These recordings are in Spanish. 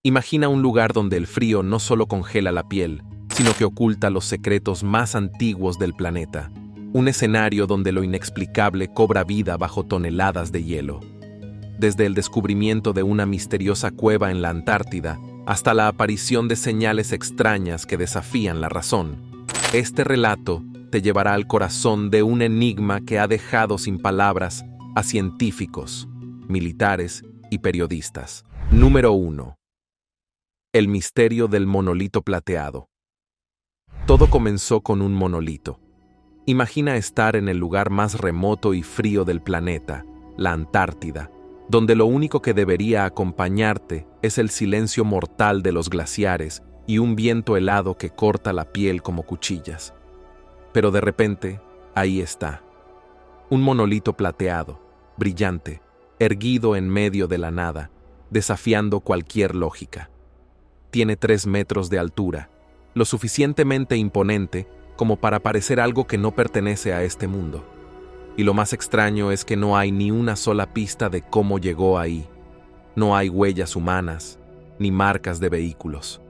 Imagina un lugar donde el frío no solo congela la piel, sino que oculta los secretos más antiguos del planeta. Un escenario donde lo inexplicable cobra vida bajo toneladas de hielo. Desde el descubrimiento de una misteriosa cueva en la Antártida hasta la aparición de señales extrañas que desafían la razón, este relato te llevará al corazón de un enigma que ha dejado sin palabras a científicos, militares y periodistas. Número 1. El misterio del monolito plateado. Todo comenzó con un monolito. Imagina estar en el lugar más remoto y frío del planeta, la Antártida, donde lo único que debería acompañarte es el silencio mortal de los glaciares y un viento helado que corta la piel como cuchillas. Pero de repente, ahí está. Un monolito plateado, brillante, erguido en medio de la nada, desafiando cualquier lógica. Tiene 3 metros de altura, lo suficientemente imponente como para parecer algo que no pertenece a este mundo. Y lo más extraño es que no hay ni una sola pista de cómo llegó ahí. No hay huellas humanas, ni marcas de vehículos.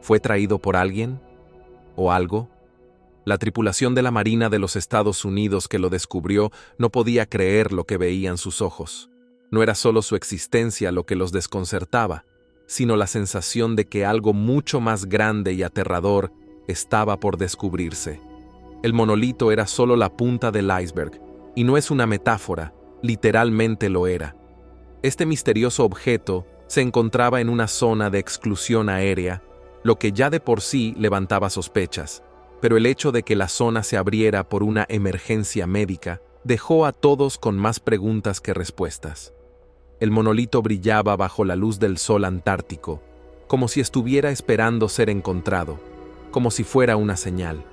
¿Fue traído por alguien? ¿O algo? La tripulación de la Marina de los Estados Unidos que lo descubrió no podía creer lo que veían sus ojos. No era solo su existencia lo que los desconcertaba, sino la sensación de que algo mucho más grande y aterrador estaba por descubrirse. El monolito era solo la punta del iceberg, y no es una metáfora, literalmente lo era. Este misterioso objeto se encontraba en una zona de exclusión aérea, lo que ya de por sí levantaba sospechas, pero el hecho de que la zona se abriera por una emergencia médica dejó a todos con más preguntas que respuestas. El monolito brillaba bajo la luz del sol antártico, como si estuviera esperando ser encontrado, como si fuera una señal.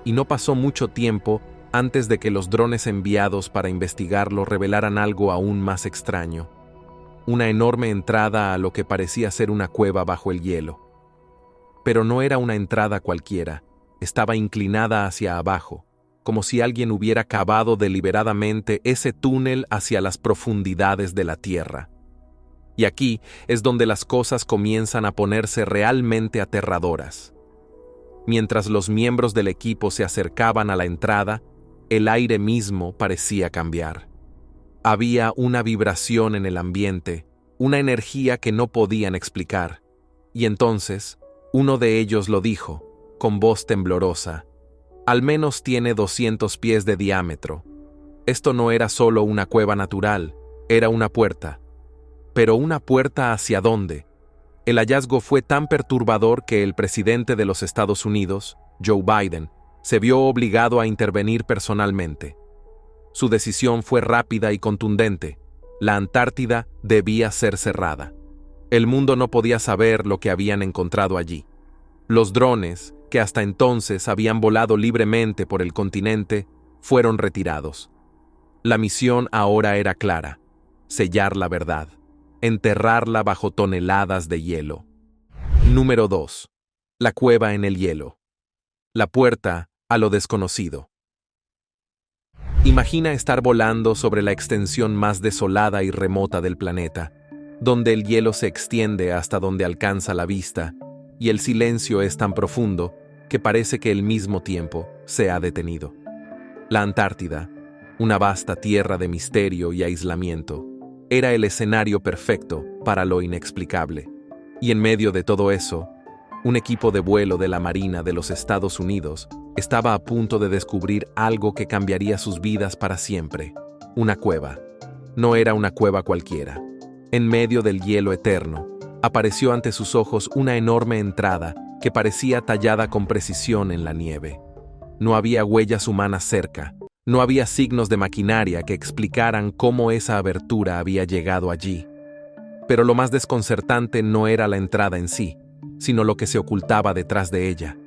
Y no pasó mucho tiempo antes de que los drones enviados para investigarlo revelaran algo aún más extraño. Una enorme entrada a lo que parecía ser una cueva bajo el hielo. Pero no era una entrada cualquiera, estaba inclinada hacia abajo, como si alguien hubiera cavado deliberadamente ese túnel hacia las profundidades de la Tierra. Y aquí es donde las cosas comienzan a ponerse realmente aterradoras. Mientras los miembros del equipo se acercaban a la entrada, el aire mismo parecía cambiar. Había una vibración en el ambiente, una energía que no podían explicar. Y entonces, uno de ellos lo dijo, con voz temblorosa: al menos tiene 200 pies de diámetro. Esto no era solo una cueva natural, era una puerta. ¿Pero una puerta hacia dónde? El hallazgo fue tan perturbador que el presidente de los Estados Unidos, Joe Biden, se vio obligado a intervenir personalmente. Su decisión fue rápida y contundente. La Antártida debía ser cerrada. El mundo no podía saber lo que habían encontrado allí. Los drones, que hasta entonces habían volado libremente por el continente, fueron retirados. La misión ahora era clara: sellar la verdad, enterrarla bajo toneladas de hielo. Número 2. La cueva en el hielo. La puerta a lo desconocido. Imagina estar volando sobre la extensión más desolada y remota del planeta, donde el hielo se extiende hasta donde alcanza la vista, y el silencio es tan profundo que parece que el mismo tiempo se ha detenido. La Antártida, una vasta tierra de misterio y aislamiento, era el escenario perfecto para lo inexplicable. Y en medio de todo eso, un equipo de vuelo de la Marina de los Estados Unidos estaba a punto de descubrir algo que cambiaría sus vidas para siempre. Una cueva. No era una cueva cualquiera. En medio del hielo eterno, apareció ante sus ojos una enorme entrada que parecía tallada con precisión en la nieve. No había huellas humanas cerca, no había signos de maquinaria que explicaran cómo esa abertura había llegado allí. Pero lo más desconcertante no era la entrada en sí, sino lo que se ocultaba detrás de ella.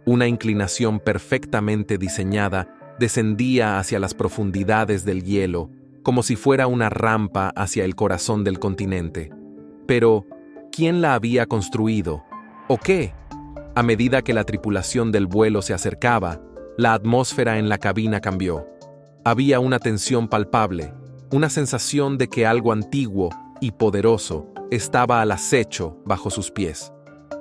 Una inclinación perfectamente diseñada descendía hacia las profundidades del hielo, como si fuera una rampa hacia el corazón del continente. Pero, ¿quién la había construido? ¿O qué? A medida que la tripulación del vuelo se acercaba, la atmósfera en la cabina cambió. Había una tensión palpable, una sensación de que algo antiguo, y poderoso estaba al acecho bajo sus pies.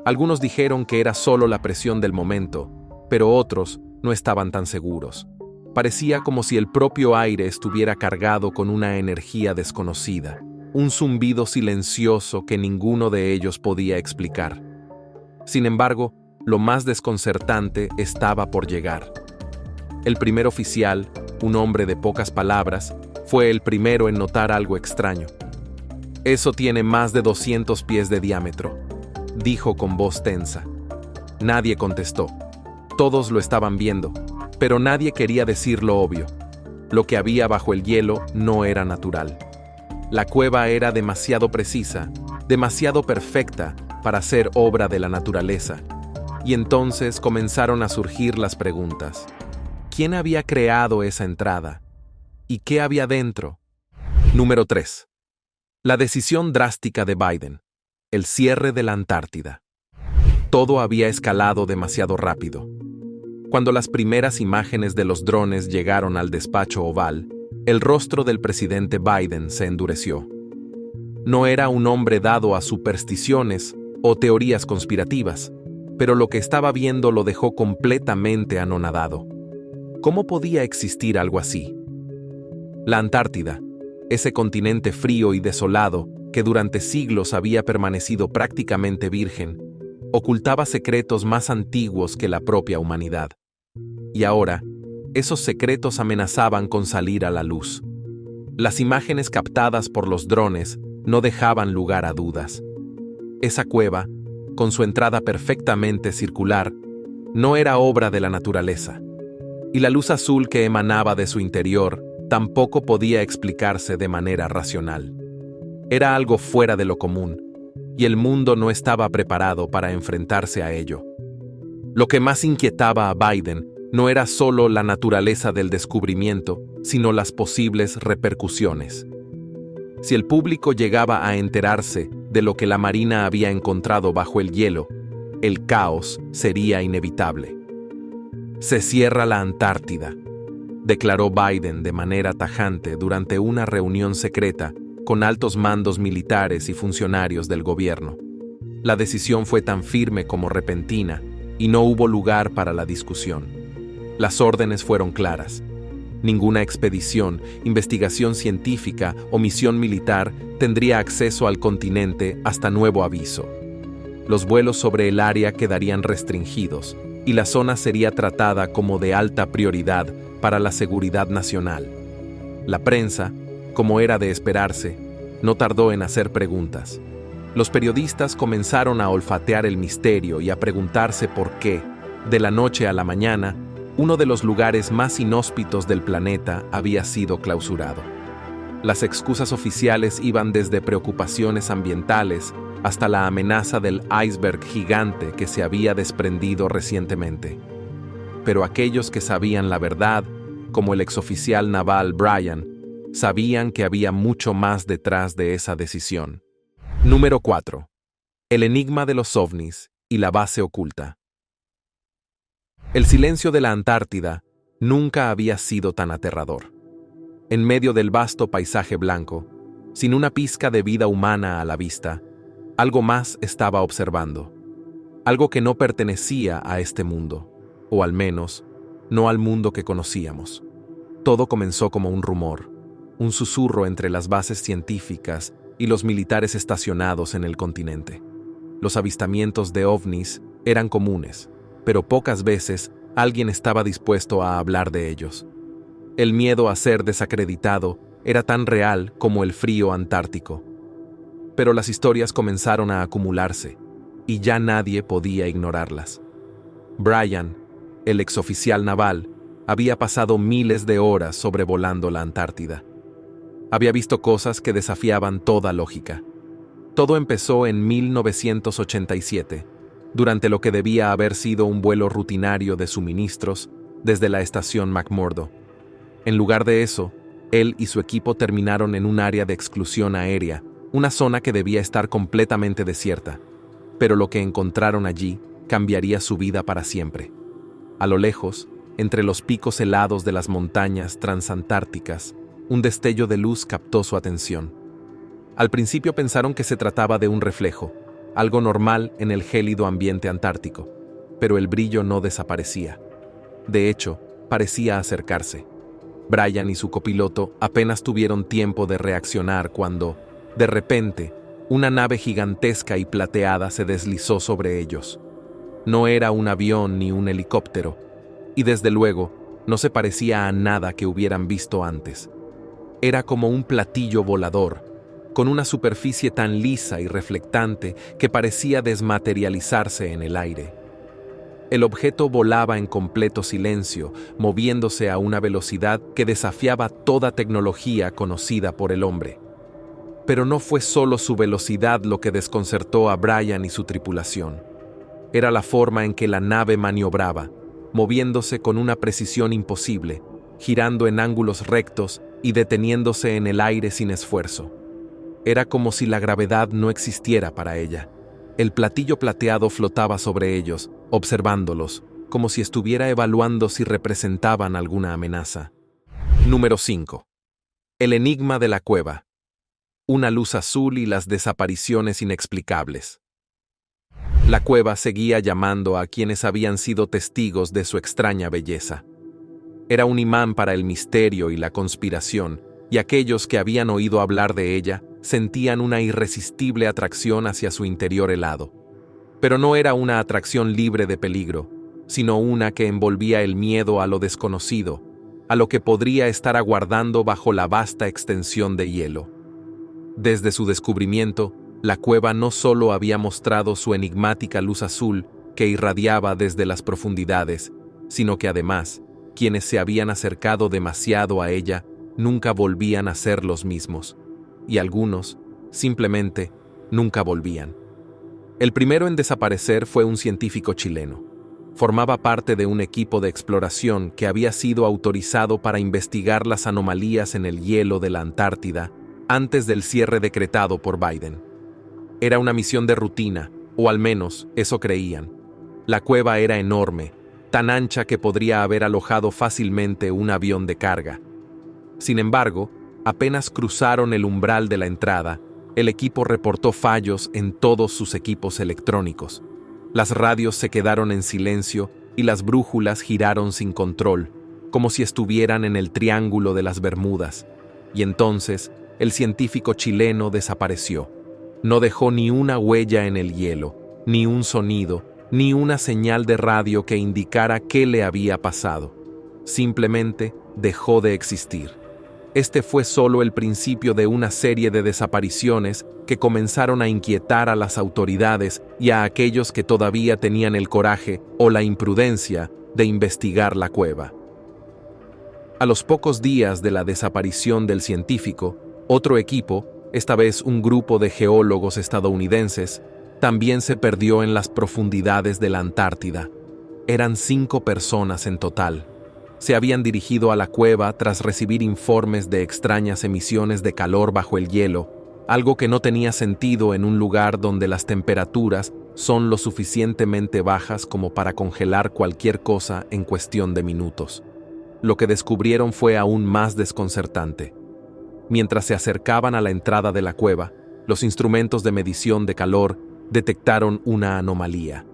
Algunos dijeron que era solo la presión del momento, pero otros no estaban tan seguros. Parecía como si el propio aire estuviera cargado con una energía desconocida, un zumbido silencioso que ninguno de ellos podía explicar. Sin embargo, lo más desconcertante estaba por llegar. El primer oficial, un hombre de pocas palabras, fue el primero en notar algo extraño. «Eso tiene más de 200 pies de diámetro», dijo con voz tensa. Nadie contestó. Todos lo estaban viendo, pero nadie quería decir lo obvio. Lo que había bajo el hielo no era natural. La cueva era demasiado precisa, demasiado perfecta para ser obra de la naturaleza. Y entonces comenzaron a surgir las preguntas. ¿Quién había creado esa entrada? ¿Y qué había dentro? Número 3. La decisión drástica de Biden. El cierre de la Antártida. Todo había escalado demasiado rápido. Cuando las primeras imágenes de los drones llegaron al despacho oval, el rostro del presidente Biden se endureció. No era un hombre dado a supersticiones o teorías conspirativas, pero lo que estaba viendo lo dejó completamente anonadado. ¿Cómo podía existir algo así? La Antártida, ese continente frío y desolado que durante siglos había permanecido prácticamente virgen, ocultaba secretos más antiguos que la propia humanidad. Y ahora, esos secretos amenazaban con salir a la luz. Las imágenes captadas por los drones no dejaban lugar a dudas. Esa cueva, con su entrada perfectamente circular, no era obra de la naturaleza. Y la luz azul que emanaba de su interior tampoco podía explicarse de manera racional. Era algo fuera de lo común, y el mundo no estaba preparado para enfrentarse a ello. Lo que más inquietaba a Biden no era solo la naturaleza del descubrimiento, sino las posibles repercusiones. Si el público llegaba a enterarse de lo que la Marina había encontrado bajo el hielo, el caos sería inevitable. «Se cierra la Antártida», declaró Biden de manera tajante durante una reunión secreta con altos mandos militares y funcionarios del gobierno. La decisión fue tan firme como repentina y no hubo lugar para la discusión. Las órdenes fueron claras. Ninguna expedición, investigación científica o misión militar tendría acceso al continente hasta nuevo aviso. Los vuelos sobre el área quedarían restringidos y la zona sería tratada como de alta prioridad para la seguridad nacional. La prensa, como era de esperarse, no tardó en hacer preguntas. Los periodistas comenzaron a olfatear el misterio y a preguntarse por qué, de la noche a la mañana, uno de los lugares más inhóspitos del planeta había sido clausurado. Las excusas oficiales iban desde preocupaciones ambientales hasta la amenaza del iceberg gigante que se había desprendido recientemente. Pero aquellos que sabían la verdad, como el exoficial naval Bryan, sabían que había mucho más detrás de esa decisión. Número 4. El enigma de los ovnis y la base oculta. El silencio de la Antártida nunca había sido tan aterrador. En medio del vasto paisaje blanco, sin una pizca de vida humana a la vista, algo más estaba observando. Algo que no pertenecía a este mundo, o al menos, no al mundo que conocíamos. Todo comenzó como un rumor, un susurro entre las bases científicas y los militares estacionados en el continente. Los avistamientos de ovnis eran comunes, pero pocas veces alguien estaba dispuesto a hablar de ellos. El miedo a ser desacreditado era tan real como el frío antártico. Pero las historias comenzaron a acumularse, y ya nadie podía ignorarlas. Bryan, el exoficial naval, había pasado miles de horas sobrevolando la Antártida. Había visto cosas que desafiaban toda lógica. Todo empezó en 1987, durante lo que debía haber sido un vuelo rutinario de suministros desde la estación McMurdo. En lugar de eso, él y su equipo terminaron en un área de exclusión aérea, una zona que debía estar completamente desierta. Pero lo que encontraron allí cambiaría su vida para siempre. A lo lejos, entre los picos helados de las montañas transantárticas, un destello de luz captó su atención. Al principio pensaron que se trataba de un reflejo, algo normal en el gélido ambiente antártico, pero el brillo no desaparecía. De hecho, parecía acercarse. Brian y su copiloto apenas tuvieron tiempo de reaccionar cuando, de repente, una nave gigantesca y plateada se deslizó sobre ellos. No era un avión ni un helicóptero, y desde luego no se parecía a nada que hubieran visto antes. Era como un platillo volador, con una superficie tan lisa y reflectante que parecía desmaterializarse en el aire. El objeto volaba en completo silencio, moviéndose a una velocidad que desafiaba toda tecnología conocida por el hombre. Pero no fue solo su velocidad lo que desconcertó a Brian y su tripulación. Era la forma en que la nave maniobraba, moviéndose con una precisión imposible, girando en ángulos rectos y deteniéndose en el aire sin esfuerzo. Era como si la gravedad no existiera para ella. El platillo plateado flotaba sobre ellos, observándolos, como si estuviera evaluando si representaban alguna amenaza. Número 5. El enigma de la cueva. Una luz azul y las desapariciones inexplicables. La cueva seguía llamando a quienes habían sido testigos de su extraña belleza. Era un imán para el misterio y la conspiración, y aquellos que habían oído hablar de ella sentían una irresistible atracción hacia su interior helado. Pero no era una atracción libre de peligro, sino una que envolvía el miedo a lo desconocido, a lo que podría estar aguardando bajo la vasta extensión de hielo. Desde su descubrimiento, la cueva no solo había mostrado su enigmática luz azul que irradiaba desde las profundidades, sino que además, quienes se habían acercado demasiado a ella nunca volvían a ser los mismos, y algunos, simplemente, nunca volvían. El primero en desaparecer fue un científico chileno. Formaba parte de un equipo de exploración que había sido autorizado para investigar las anomalías en el hielo de la Antártida antes del cierre decretado por Biden. Era una misión de rutina, o al menos eso creían. La cueva era enorme, tan ancha que podría haber alojado fácilmente un avión de carga. Sin embargo, apenas cruzaron el umbral de la entrada, el equipo reportó fallos en todos sus equipos electrónicos. Las radios se quedaron en silencio y las brújulas giraron sin control, como si estuvieran en el Triángulo de las Bermudas. Y entonces, el científico chileno desapareció. No dejó ni una huella en el hielo, ni un sonido, ni una señal de radio que indicara qué le había pasado. Simplemente dejó de existir. Este fue solo el principio de una serie de desapariciones que comenzaron a inquietar a las autoridades y a aquellos que todavía tenían el coraje o la imprudencia de investigar la cueva. A los pocos días de la desaparición del científico, otro equipo, esta vez un grupo de geólogos estadounidenses, también se perdió en las profundidades de la Antártida. Eran 5 personas en total. Se habían dirigido a la cueva tras recibir informes de extrañas emisiones de calor bajo el hielo, algo que no tenía sentido en un lugar donde las temperaturas son lo suficientemente bajas como para congelar cualquier cosa en cuestión de minutos. Lo que descubrieron fue aún más desconcertante. Mientras se acercaban a la entrada de la cueva, los instrumentos de medición de calor detectaron una anomalía.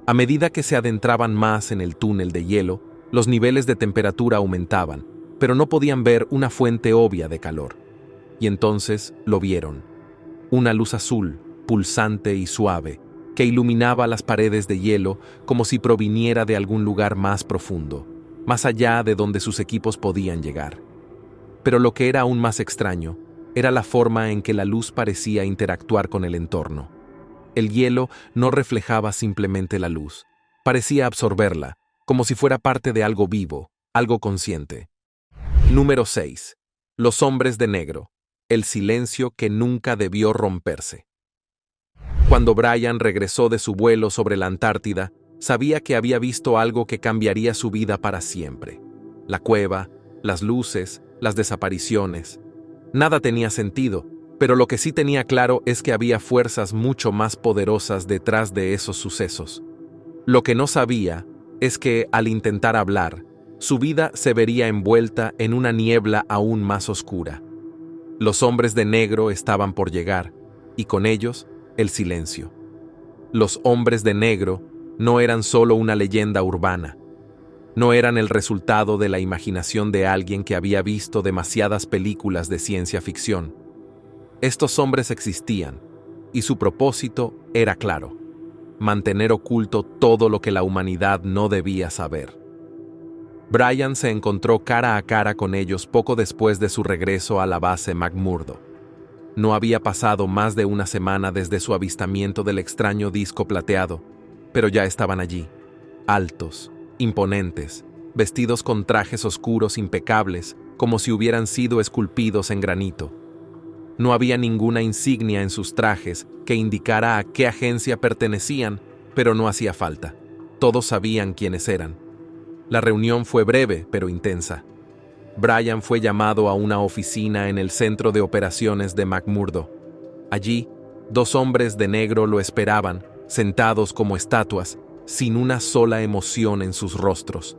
A medida que se adentraban más en el túnel de hielo, los niveles de temperatura aumentaban, pero no podían ver una fuente obvia de calor. Y entonces lo vieron. Una luz azul, pulsante y suave, que iluminaba las paredes de hielo como si proviniera de algún lugar más profundo, más allá de donde sus equipos podían llegar. Pero lo que era aún más extraño era la forma en que la luz parecía interactuar con el entorno. El hielo no reflejaba simplemente la luz, parecía absorberla, como si fuera parte de algo vivo, algo consciente. Número 6. Los hombres de negro. El silencio que nunca debió romperse. Cuando Brian regresó de su vuelo sobre la Antártida, sabía que había visto algo que cambiaría su vida para siempre. La cueva, las luces, las desapariciones. Nada tenía sentido, pero lo que sí tenía claro es que había fuerzas mucho más poderosas detrás de esos sucesos. Lo que no sabía es que, al intentar hablar, su vida se vería envuelta en una niebla aún más oscura. Los hombres de negro estaban por llegar, y con ellos, el silencio. Los hombres de negro no eran solo una leyenda urbana. No eran el resultado de la imaginación de alguien que había visto demasiadas películas de ciencia ficción. Estos hombres existían, y su propósito era claro: mantener oculto todo lo que la humanidad no debía saber. Brian se encontró cara a cara con ellos poco después de su regreso a la base McMurdo. No había pasado más de una semana desde su avistamiento del extraño disco plateado, pero ya estaban allí, altos, imponentes, vestidos con trajes oscuros impecables, como si hubieran sido esculpidos en granito. No había ninguna insignia en sus trajes que indicara a qué agencia pertenecían, pero no hacía falta. Todos sabían quiénes eran. La reunión fue breve, pero intensa. Brian fue llamado a una oficina en el centro de operaciones de McMurdo. Allí, 2 hombres de negro lo esperaban, sentados como estatuas, sin una sola emoción en sus rostros.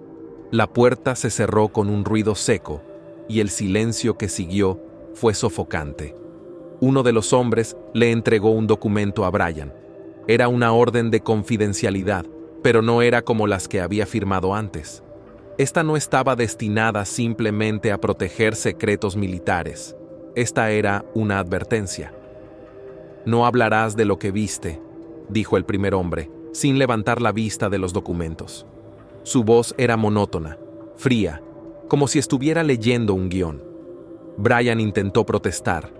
La puerta se cerró con un ruido seco, y el silencio que siguió fue sofocante. Uno de los hombres le entregó un documento a Brian. Era una orden de confidencialidad, pero no era como las que había firmado antes. Esta no estaba destinada simplemente a proteger secretos militares. Esta era una advertencia. «No hablarás de lo que viste», dijo el primer hombre, sin levantar la vista de los documentos. Su voz era monótona, fría, como si estuviera leyendo un guión. Brian intentó protestar.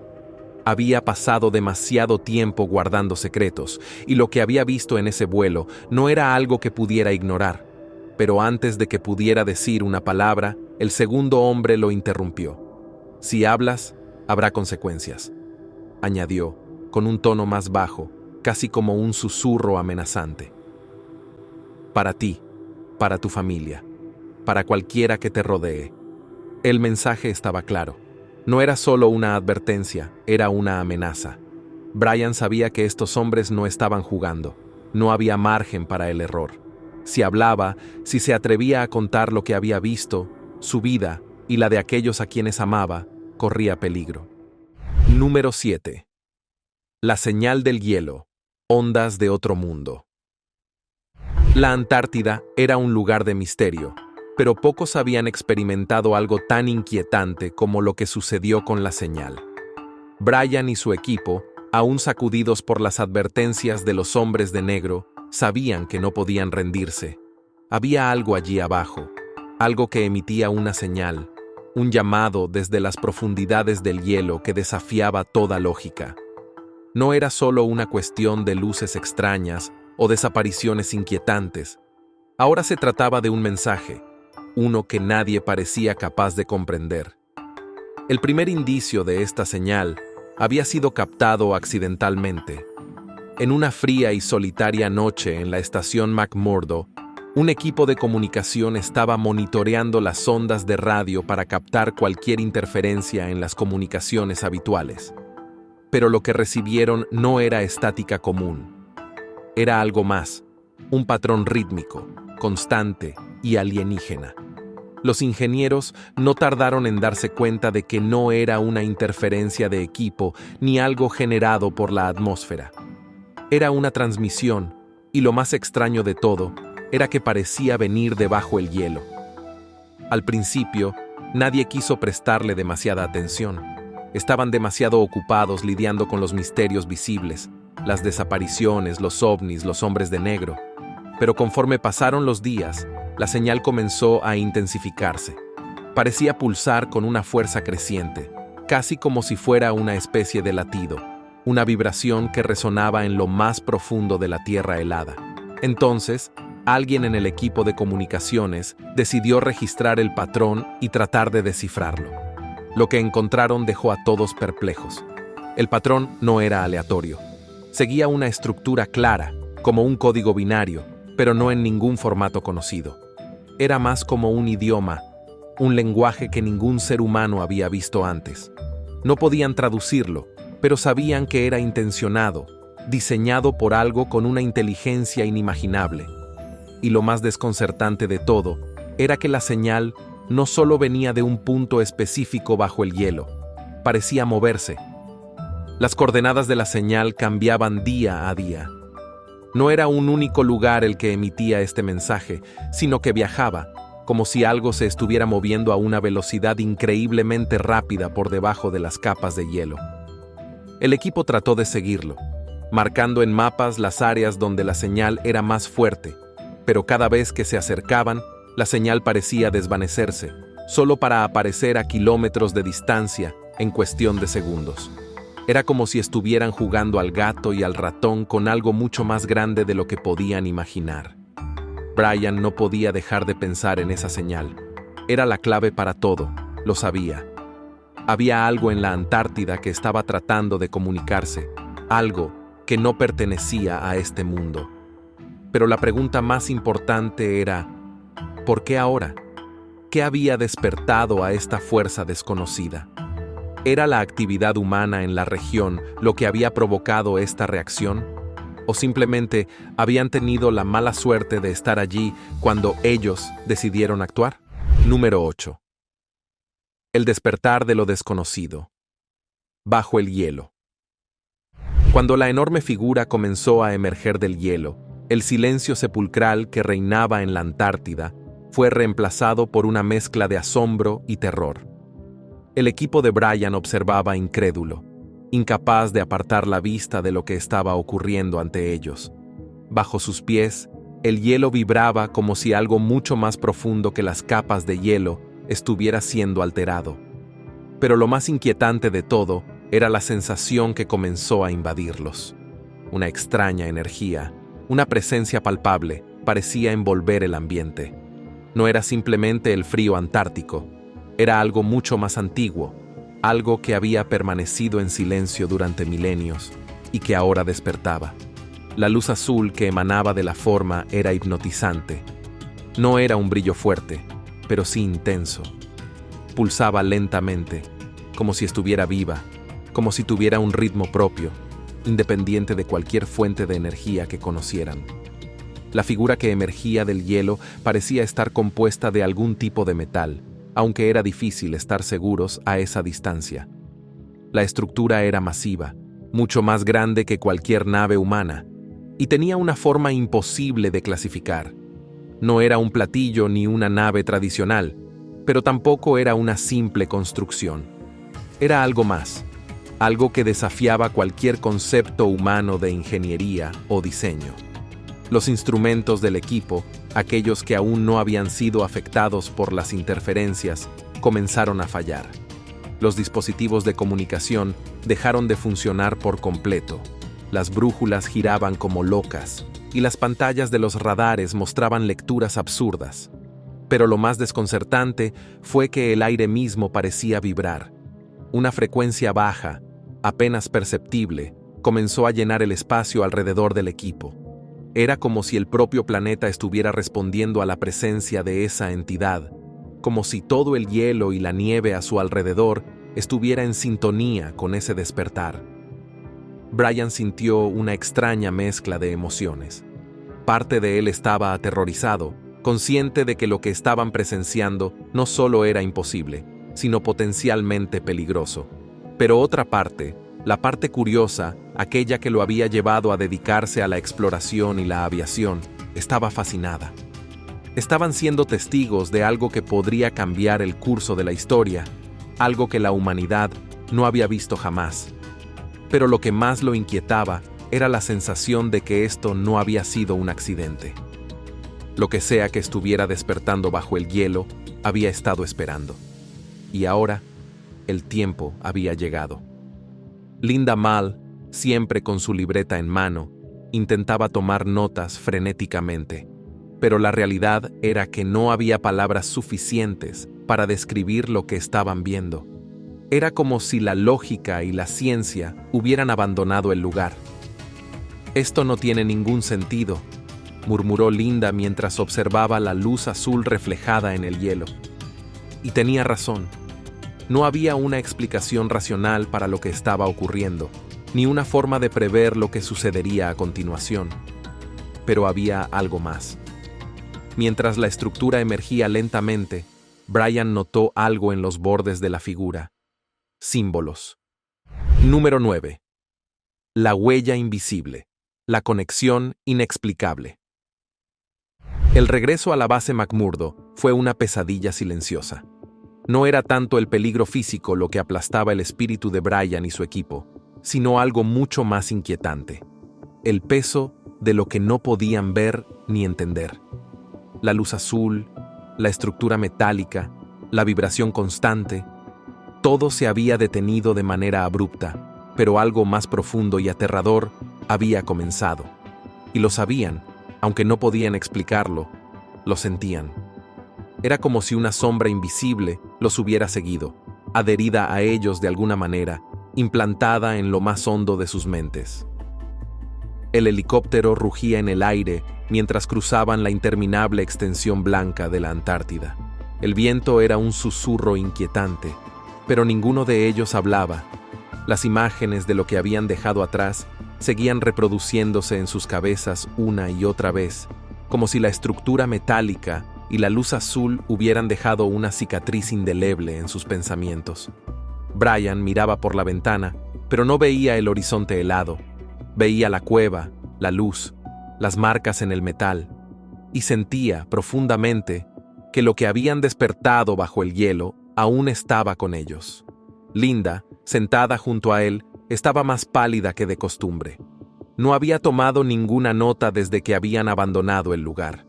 Había pasado demasiado tiempo guardando secretos, y lo que había visto en ese vuelo no era algo que pudiera ignorar. Pero antes de que pudiera decir una palabra, el segundo hombre lo interrumpió. «Si hablas, habrá consecuencias», añadió, con un tono más bajo, casi como un susurro amenazante. «Para ti, para tu familia, para cualquiera que te rodee». El mensaje estaba claro. No era solo una advertencia, era una amenaza. Brian sabía que estos hombres no estaban jugando. No había margen para el error. Si hablaba, si se atrevía a contar lo que había visto, su vida y la de aquellos a quienes amaba, corría peligro. Número 7. La señal del hielo. Ondas de otro mundo. La Antártida era un lugar de misterio, pero pocos habían experimentado algo tan inquietante como lo que sucedió con la señal. Brian y su equipo, aún sacudidos por las advertencias de los hombres de negro, sabían que no podían rendirse. Había algo allí abajo, algo que emitía una señal, un llamado desde las profundidades del hielo que desafiaba toda lógica. No era solo una cuestión de luces extrañas o desapariciones inquietantes. Ahora se trataba de un mensaje, uno que nadie parecía capaz de comprender. El primer indicio de esta señal había sido captado accidentalmente. En una fría y solitaria noche en la estación McMurdo, un equipo de comunicación estaba monitoreando las ondas de radio para captar cualquier interferencia en las comunicaciones habituales. Pero lo que recibieron no era estática común. Era algo más, un patrón rítmico, constante y alienígena. Los ingenieros no tardaron en darse cuenta de que no era una interferencia de equipo ni algo generado por la atmósfera. Era una transmisión, y lo más extraño de todo era que parecía venir debajo el hielo. Al principio, nadie quiso prestarle demasiada atención. Estaban demasiado ocupados lidiando con los misterios visibles, las desapariciones, los ovnis, los hombres de negro. Pero conforme pasaron los días, la señal comenzó a intensificarse. Parecía pulsar con una fuerza creciente, casi como si fuera una especie de latido, una vibración que resonaba en lo más profundo de la tierra helada. Entonces, alguien en el equipo de comunicaciones decidió registrar el patrón y tratar de descifrarlo. Lo que encontraron dejó a todos perplejos. El patrón no era aleatorio. Seguía una estructura clara, como un código binario, pero no en ningún formato conocido. Era más como un idioma, un lenguaje que ningún ser humano había visto antes. No podían traducirlo, pero sabían que era intencionado, diseñado por algo con una inteligencia inimaginable. Y lo más desconcertante de todo era que la señal no solo venía de un punto específico bajo el hielo. parecía moverse. Las coordenadas de la señal cambiaban día a día. No era un único lugar el que emitía este mensaje, sino que viajaba, como si algo se estuviera moviendo a una velocidad increíblemente rápida por debajo de las capas de hielo. El equipo trató de seguirlo, marcando en mapas las áreas donde la señal era más fuerte, pero cada vez que se acercaban, la señal parecía desvanecerse, solo para aparecer a kilómetros de distancia en cuestión de segundos. Era como si estuvieran jugando al gato y al ratón con algo mucho más grande de lo que podían imaginar. Brian no podía dejar de pensar en esa señal. Era la clave para todo, lo sabía. Había algo en la Antártida que estaba tratando de comunicarse, algo que no pertenecía a este mundo. Pero la pregunta más importante era, ¿por qué ahora? ¿Qué había despertado a esta fuerza desconocida? ¿Era la actividad humana en la región lo que había provocado esta reacción? ¿O simplemente habían tenido la mala suerte de estar allí cuando ellos decidieron actuar? Número 8. El despertar de lo desconocido. Bajo el hielo. Cuando la enorme figura comenzó a emerger del hielo, el silencio sepulcral que reinaba en la Antártida fue reemplazado por una mezcla de asombro y terror. El equipo de Brian observaba incrédulo, incapaz de apartar la vista de lo que estaba ocurriendo ante ellos. Bajo sus pies, el hielo vibraba como si algo mucho más profundo que las capas de hielo estuviera siendo alterado. Pero lo más inquietante de todo era la sensación que comenzó a invadirlos. Una extraña energía, una presencia palpable, parecía envolver el ambiente. No era simplemente el frío antártico, era algo mucho más antiguo, algo que había permanecido en silencio durante milenios y que ahora despertaba. La luz azul que emanaba de la forma era hipnotizante. No era un brillo fuerte, pero sí intenso. Pulsaba lentamente, como si estuviera viva, como si tuviera un ritmo propio, independiente de cualquier fuente de energía que conocieran. La figura que emergía del hielo parecía estar compuesta de algún tipo de metal, aunque era difícil estar seguros a esa distancia. La estructura era masiva, mucho más grande que cualquier nave humana, y tenía una forma imposible de clasificar. No era un platillo ni una nave tradicional, pero tampoco era una simple construcción. Era algo más, algo que desafiaba cualquier concepto humano de ingeniería o diseño. Los instrumentos del equipo, aquellos que aún no habían sido afectados por las interferencias, comenzaron a fallar. Los dispositivos de comunicación dejaron de funcionar por completo. Las brújulas giraban como locas, y las pantallas de los radares mostraban lecturas absurdas. Pero lo más desconcertante fue que el aire mismo parecía vibrar. Una frecuencia baja, apenas perceptible, comenzó a llenar el espacio alrededor del equipo. Era como si el propio planeta estuviera respondiendo a la presencia de esa entidad, como si todo el hielo y la nieve a su alrededor estuviera en sintonía con ese despertar. Brian sintió una extraña mezcla de emociones. Parte de él estaba aterrorizado, consciente de que lo que estaban presenciando no solo era imposible, sino potencialmente peligroso. Pero otra parte, la parte curiosa, aquella que lo había llevado a dedicarse a la exploración y la aviación, estaba fascinada. Estaban siendo testigos de algo que podría cambiar el curso de la historia, algo que la humanidad no había visto jamás. Pero lo que más lo inquietaba era la sensación de que esto no había sido un accidente. Lo que sea que estuviera despertando bajo el hielo, había estado esperando. Y ahora, el tiempo había llegado. Linda Mal, siempre con su libreta en mano, intentaba tomar notas frenéticamente, pero la realidad era que no había palabras suficientes para describir lo que estaban viendo. Era como si la lógica y la ciencia hubieran abandonado el lugar. «Esto no tiene ningún sentido», murmuró Linda mientras observaba la luz azul reflejada en el hielo. Y tenía razón. No había una explicación racional para lo que estaba ocurriendo, ni una forma de prever lo que sucedería a continuación. Pero había algo más. Mientras la estructura emergía lentamente, Brian notó algo en los bordes de la figura. símbolos. Número 9. La huella invisible. La conexión inexplicable. El regreso a la base McMurdo fue una pesadilla silenciosa. No era tanto el peligro físico lo que aplastaba el espíritu de Brian y su equipo, sino algo mucho más inquietante: el peso de lo que no podían ver ni entender. La luz azul, la estructura metálica, la vibración constante, todo se había detenido de manera abrupta, pero algo más profundo y aterrador había comenzado. Y lo sabían, aunque no podían explicarlo, lo sentían. Era como si una sombra invisible los hubiera seguido, adherida a ellos de alguna manera, implantada en lo más hondo de sus mentes. El helicóptero rugía en el aire mientras cruzaban la interminable extensión blanca de la Antártida. El viento era un susurro inquietante, pero ninguno de ellos hablaba. Las imágenes de lo que habían dejado atrás seguían reproduciéndose en sus cabezas una y otra vez, como si la estructura metálica y la luz azul hubieran dejado una cicatriz indeleble en sus pensamientos. Brian miraba por la ventana, pero no veía el horizonte helado. Veía la cueva, la luz, las marcas en el metal, y sentía profundamente que lo que habían despertado bajo el hielo aún estaba con ellos. Linda, sentada junto a él, estaba más pálida que de costumbre. No había tomado ninguna nota desde que habían abandonado el lugar.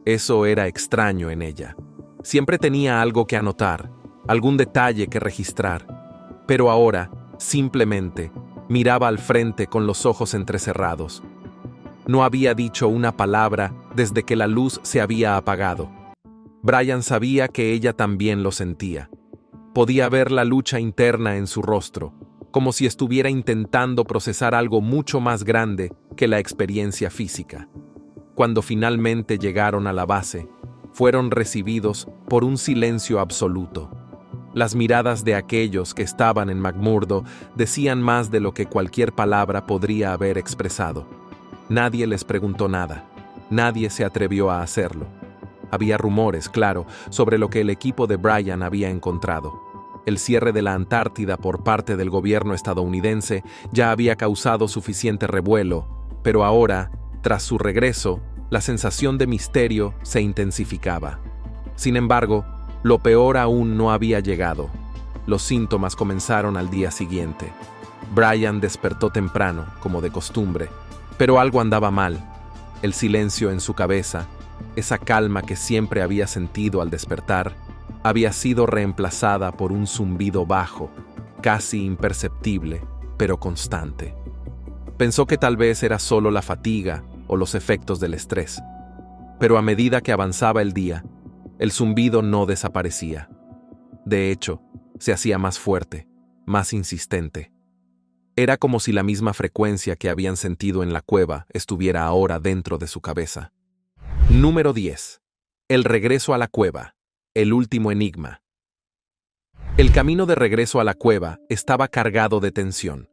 Eso era extraño en ella. Siempre tenía algo que anotar, algún detalle que registrar, pero ahora, simplemente, miraba al frente con los ojos entrecerrados. No había dicho una palabra desde que la luz se había apagado. Brian sabía que ella también lo sentía. Podía ver la lucha interna en su rostro, como si estuviera intentando procesar algo mucho más grande que la experiencia física. Cuando finalmente llegaron a la base, fueron recibidos por un silencio absoluto. Las miradas de aquellos que estaban en McMurdo decían más de lo que cualquier palabra podría haber expresado. Nadie les preguntó nada. Nadie se atrevió a hacerlo. Había rumores, claro, sobre lo que el equipo de Brian había encontrado. El cierre de la Antártida por parte del gobierno estadounidense ya había causado suficiente revuelo, pero ahora, tras su regreso, la sensación de misterio se intensificaba. Sin embargo, lo peor aún no había llegado. Los síntomas comenzaron al día siguiente. Brian despertó temprano, como de costumbre, pero algo andaba mal. El silencio en su cabeza, esa calma que siempre había sentido al despertar, había sido reemplazada por un zumbido bajo, casi imperceptible, pero constante. Pensó que tal vez era solo la fatiga o los efectos del estrés. Pero a medida que avanzaba el día, el zumbido no desaparecía. De hecho, se hacía más fuerte, más insistente. Era como si la misma frecuencia que habían sentido en la cueva estuviera ahora dentro de su cabeza. Número 10. El regreso a la cueva. El último enigma. El camino de regreso a la cueva estaba cargado de tensión.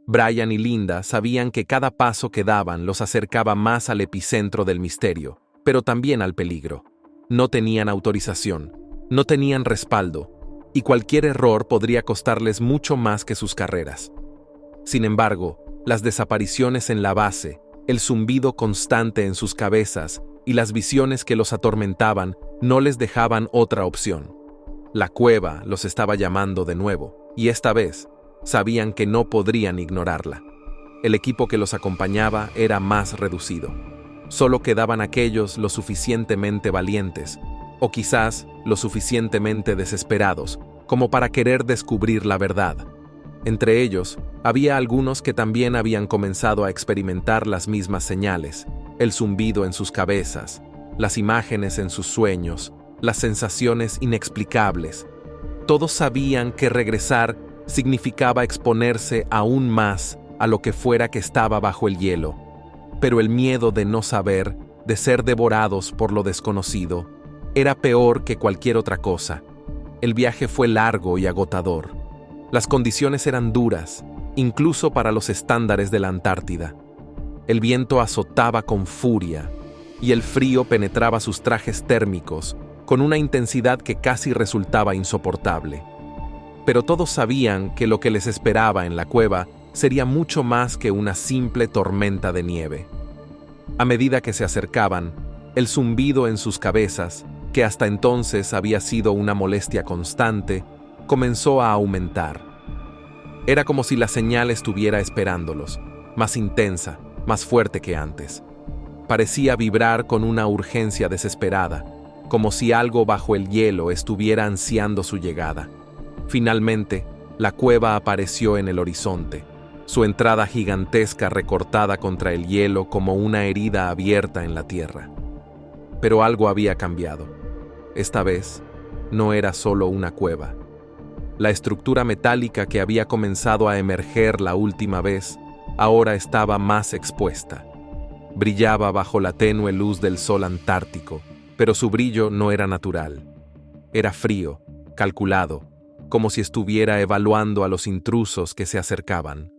Brian y Linda sabían que cada paso que daban los acercaba más al epicentro del misterio, pero también al peligro. No tenían autorización, no tenían respaldo, y cualquier error podría costarles mucho más que sus carreras. Sin embargo, las desapariciones en la base, el zumbido constante en sus cabezas y las visiones que los atormentaban no les dejaban otra opción. La cueva los estaba llamando de nuevo, y esta vez sabían que no podrían ignorarla. El equipo que los acompañaba era más reducido. Solo quedaban aquellos lo suficientemente valientes, o quizás lo suficientemente desesperados, como para querer descubrir la verdad. Entre ellos, había algunos que también habían comenzado a experimentar las mismas señales, el zumbido en sus cabezas, las imágenes en sus sueños, las sensaciones inexplicables. Todos sabían que regresar significaba exponerse aún más a lo que fuera que estaba bajo el hielo, pero el miedo de no saber, de ser devorados por lo desconocido, era peor que cualquier otra cosa. El viaje fue largo y agotador. Las condiciones eran duras, incluso para los estándares de la Antártida. El viento azotaba con furia, y el frío penetraba sus trajes térmicos con una intensidad que casi resultaba insoportable. Pero todos sabían que lo que les esperaba en la cueva sería mucho más que una simple tormenta de nieve. A medida que se acercaban, el zumbido en sus cabezas, que hasta entonces había sido una molestia constante, comenzó a aumentar. Era como si la señal estuviera esperándolos, más intensa, más fuerte que antes. Parecía vibrar con una urgencia desesperada, como si algo bajo el hielo estuviera ansiando su llegada. Finalmente, la cueva apareció en el horizonte, su entrada gigantesca recortada contra el hielo como una herida abierta en la tierra. Pero algo había cambiado. Esta vez, no era solo una cueva. La estructura metálica que había comenzado a emerger la última vez, ahora estaba más expuesta. Brillaba bajo la tenue luz del sol antártico, pero su brillo no era natural. Era frío, calculado, como si estuviera evaluando a los intrusos que se acercaban.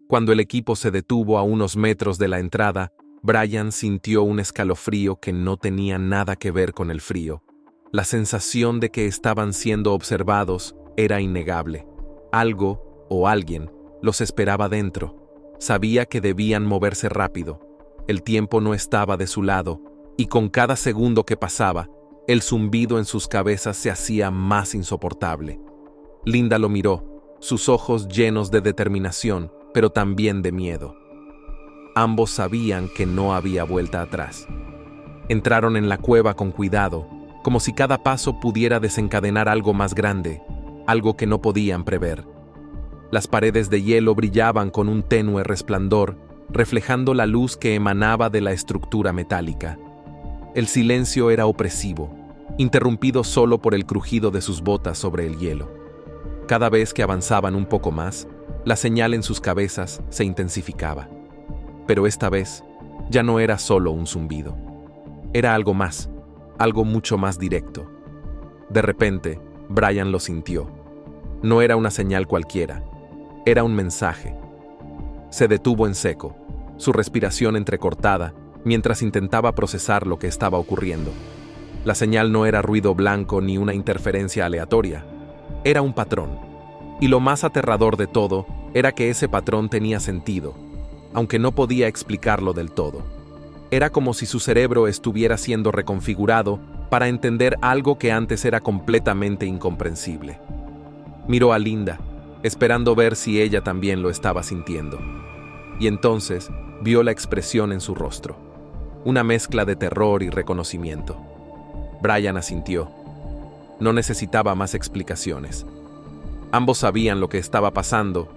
Cuando el equipo se detuvo a unos metros de la entrada, Brian sintió un escalofrío que no tenía nada que ver con el frío. La sensación de que estaban siendo observados era innegable. Algo, o alguien, los esperaba dentro. Sabía que debían moverse rápido. El tiempo no estaba de su lado, y con cada segundo que pasaba, el zumbido en sus cabezas se hacía más insoportable. Linda lo miró, sus ojos llenos de determinación, pero también de miedo. Ambos sabían que no había vuelta atrás. Entraron en la cueva con cuidado, como si cada paso pudiera desencadenar algo más grande, algo que no podían prever. Las paredes de hielo brillaban con un tenue resplandor, reflejando la luz que emanaba de la estructura metálica. El silencio era opresivo, interrumpido solo por el crujido de sus botas sobre el hielo. Cada vez que avanzaban un poco más, la señal en sus cabezas se intensificaba. Pero esta vez, ya no era solo un zumbido. Era algo más, algo mucho más directo. De repente, Brian lo sintió. No era una señal cualquiera, era un mensaje. Se detuvo en seco, su respiración entrecortada, mientras intentaba procesar lo que estaba ocurriendo. La señal no era ruido blanco ni una interferencia aleatoria, era un patrón. Y lo más aterrador de todo era que ese patrón tenía sentido, aunque no podía explicarlo del todo. Era como si su cerebro estuviera siendo reconfigurado para entender algo que antes era completamente incomprensible. Miró a Linda, esperando ver si ella también lo estaba sintiendo. Y entonces vio la expresión en su rostro, una mezcla de terror y reconocimiento. Brian asintió. No necesitaba más explicaciones. Ambos sabían lo que estaba pasando,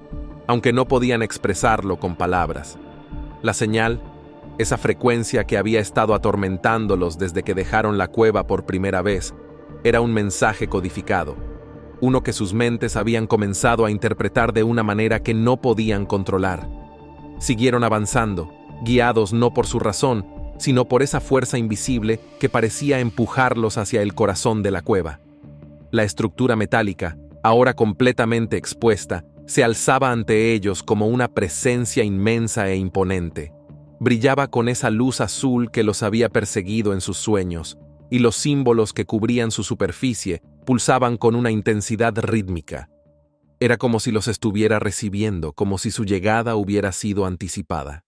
aunque no podían expresarlo con palabras. La señal, esa frecuencia que había estado atormentándolos desde que dejaron la cueva por primera vez, era un mensaje codificado, uno que sus mentes habían comenzado a interpretar de una manera que no podían controlar. Siguieron avanzando, guiados no por su razón, sino por esa fuerza invisible que parecía empujarlos hacia el corazón de la cueva. La estructura metálica, ahora completamente expuesta, se alzaba ante ellos como una presencia inmensa e imponente. Brillaba con esa luz azul que los había perseguido en sus sueños, y los símbolos que cubrían su superficie pulsaban con una intensidad rítmica. Era como si los estuviera recibiendo, como si su llegada hubiera sido anticipada.